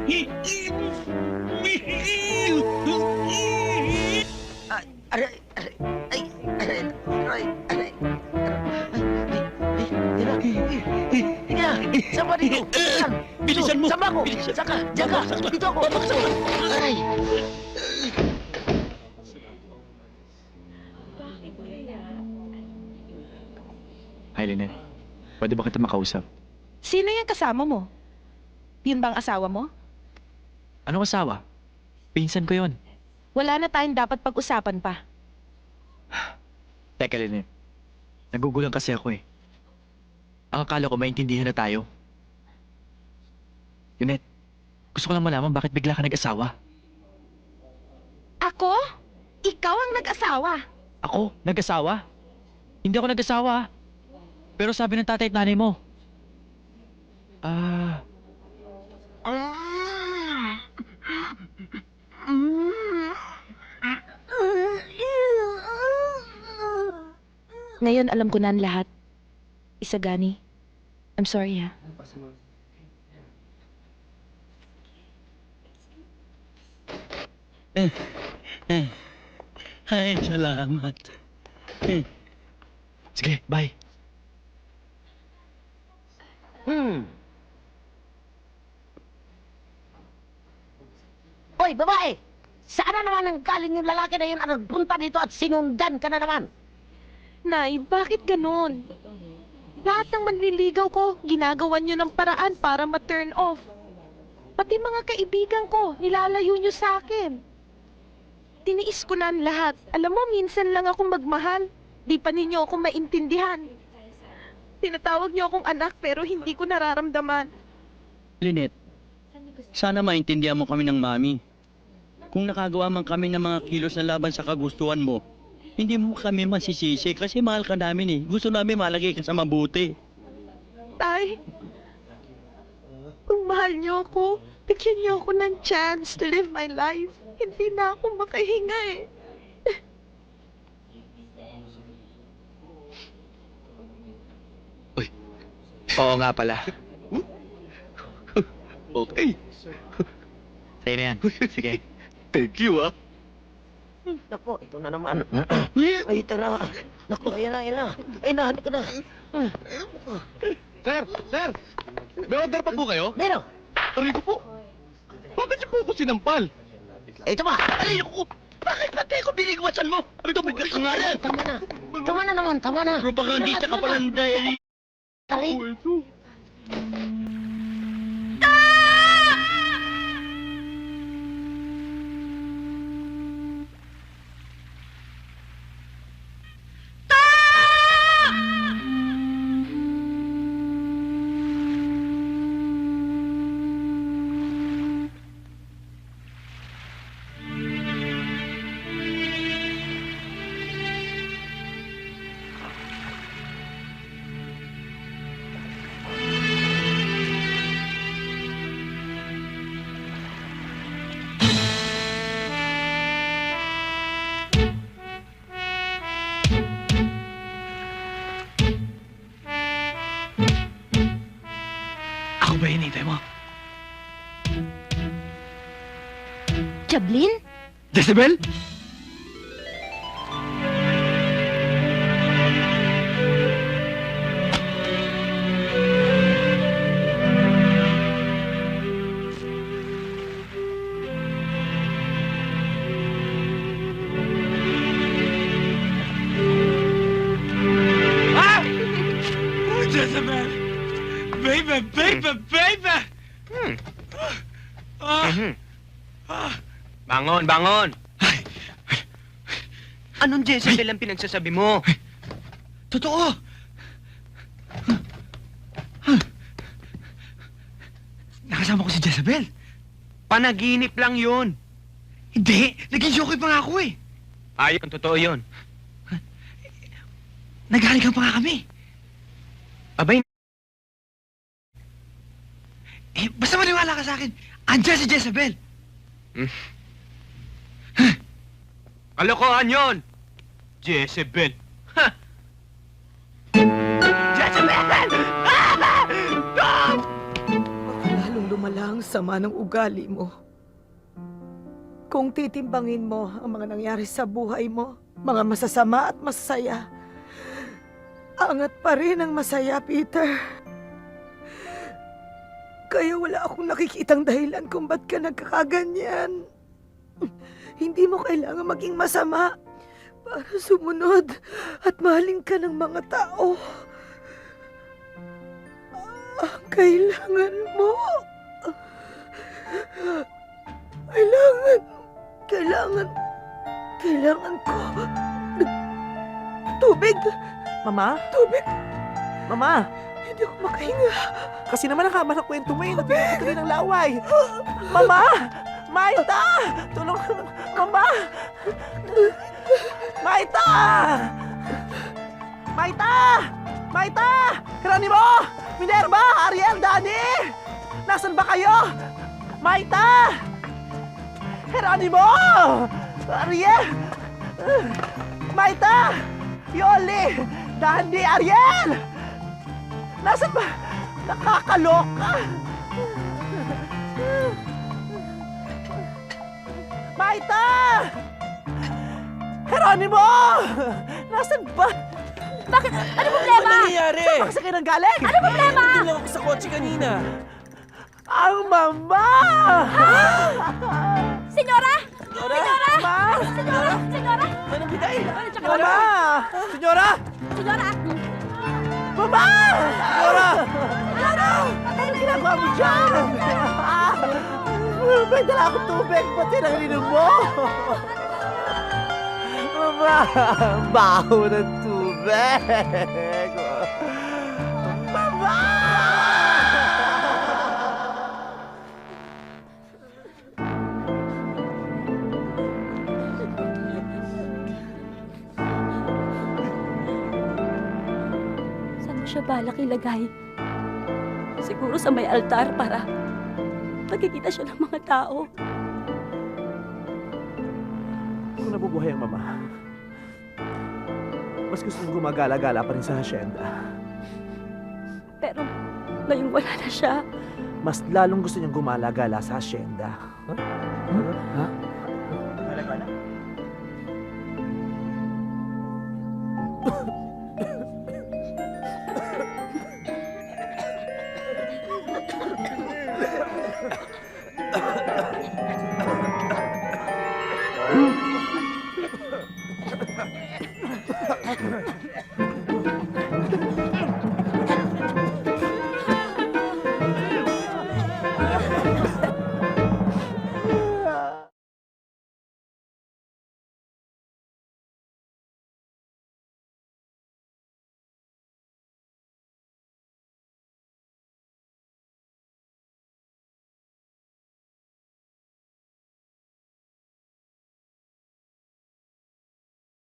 Aray, aray, ay, aray, aray, aray. Ina, sama dito. Bilisan mo! Sama ko. Bilisan. Saka, diyan ka. Dito ako. Aray. Hi, Lynette. Pwede ba kita makausap? Sino yung kasama mo? Yun bang asawa mo? Anong asawa? Pinsan ko yon. Wala na tayong dapat pag-usapan pa. Teka, Lynette. Nagugulang kasi ako eh. Ang akala ko maintindihan na tayo. Lynette, gusto ko lang malaman bakit bigla ka nag-asawa. Ako? Ikaw ang nag-asawa. Ako? Nag-asawa? Hindi ako nag-asawa. Pero sabi ng tatay at nanay mo. Ngayon alam ko na ang lahat. Isagani. I'm sorry ha. Ay, salamat. Sige, bye. Hoy, babae! Saan na naman ang galing yung lalaki na yun ang nagpunta dito at sinundan ka na naman? Nay, bakit ganun? Lahat ng manliligaw ko, ginagawan nyo ng paraan para ma-turn off. Pati mga kaibigan ko, nilalayo nyo sa akin. Tiniis ko na ang lahat. Alam mo, minsan lang ako magmahal. Di pa ninyo ako maintindihan. Tinatawag nyo akong anak pero hindi ko nararamdaman. Lynette, sana maintindihan mo kami ng mami. Kung nakagawa man kami ng mga kilos na laban sa kagustuhan mo, hindi mo kami masisisi kasi mahal ka namin eh. Gusto namin malagay ka sa mabuti. Tay, kung mahal niyo ako, bigyan niyo ako ng chance to live my life. Hindi na ako makahinga eh. Oo nga pala. Okay. Sa'yo na yan. Sige. Thank you ah. Naku, ito na naman. Ay, ito na. Naku, ayan na, ayan na. Ay, nahanap ka na. Sir! Sir! May order pa po kayo? Meron. Taray ko po. Bakit niyo po ako sinampal? Ito ba? Ay, ako! Bakit pati ko binigwasan mo? Ito, bigla ka nga yan. Tama na. Tama na naman, tama na. Propagandista ka pala ng diary. Taray. Oh, ito. Ako ba hinihintay mo? Jablin? Jezebel? Jezebel! Baby, baby, baby! Bangon, bangon! Anong Jezebel ang pinagsasabi mo? Totoo! Nakasama ko si Jezebel. Panaginip lang yun. Hindi! Naging joke pa nga ako eh. Ayun, totoo yun. Naghalikan pa nga kami. Abay, Basta maniwala ka sa akin. Andiyan si Jezebel. kalokohan yun! Jezebel. Ha! Jezebel! Lalong lumalang. Ang sama ng ugali mo. Kung titimbangin mo ang mga nangyari sa buhay mo, mga masasama at masaya, angat pa rin ang masaya, Peter. Kaya wala akong nakikitang dahilan kung ba't ka nagkakaganyan. Hindi mo kailangan maging masama para sumunod at mahalin ka ng mga tao. Ang kailangan mo. Kailangan ko. Tubig! Mama? Tubig! Mama! Hindi ako makahinga. Kasi naman nakama ng kwento mo eh. Nagpipito rin ng laway. Mama! Maita! Tulong! Mama! Maita! Maita! Maita! Geronimo! Minerva! Ariel! Dani! Nasaan ba kayo? Maita! Geronimo! Ariel! Maita! Yoli! Dani! Ariel! Nasaan ba? Nakakaloka! Maita! Geronimo! Nasaan ba? Bakit? Ano problema? Ano nangyayari? Saan ba kasi kayo nanggaling? Ano problema? Nandun lang ako sa kotse kanina. Ang mama! Senyora! Senyora! Ma! Senyora! Senyora! Manang bigay! Mama! Senyora! Senyora! Mama! Senyora! Ano ginagawa mo dyan? May dala akong tubig. Ba't yun ang ininom mo? Mama! Baho ng tubig! Mama! Saan mo siya balak ilagay? Siguro sa may altar para makikita siya ng mga tao. Kung nabubuhay ang mama, mas gusto niyong gumagala-gala pa rin sa hasyenda. Pero ngayong wala na siya, Mas lalong gusto niyong gumala-gala sa hasyenda. Huh?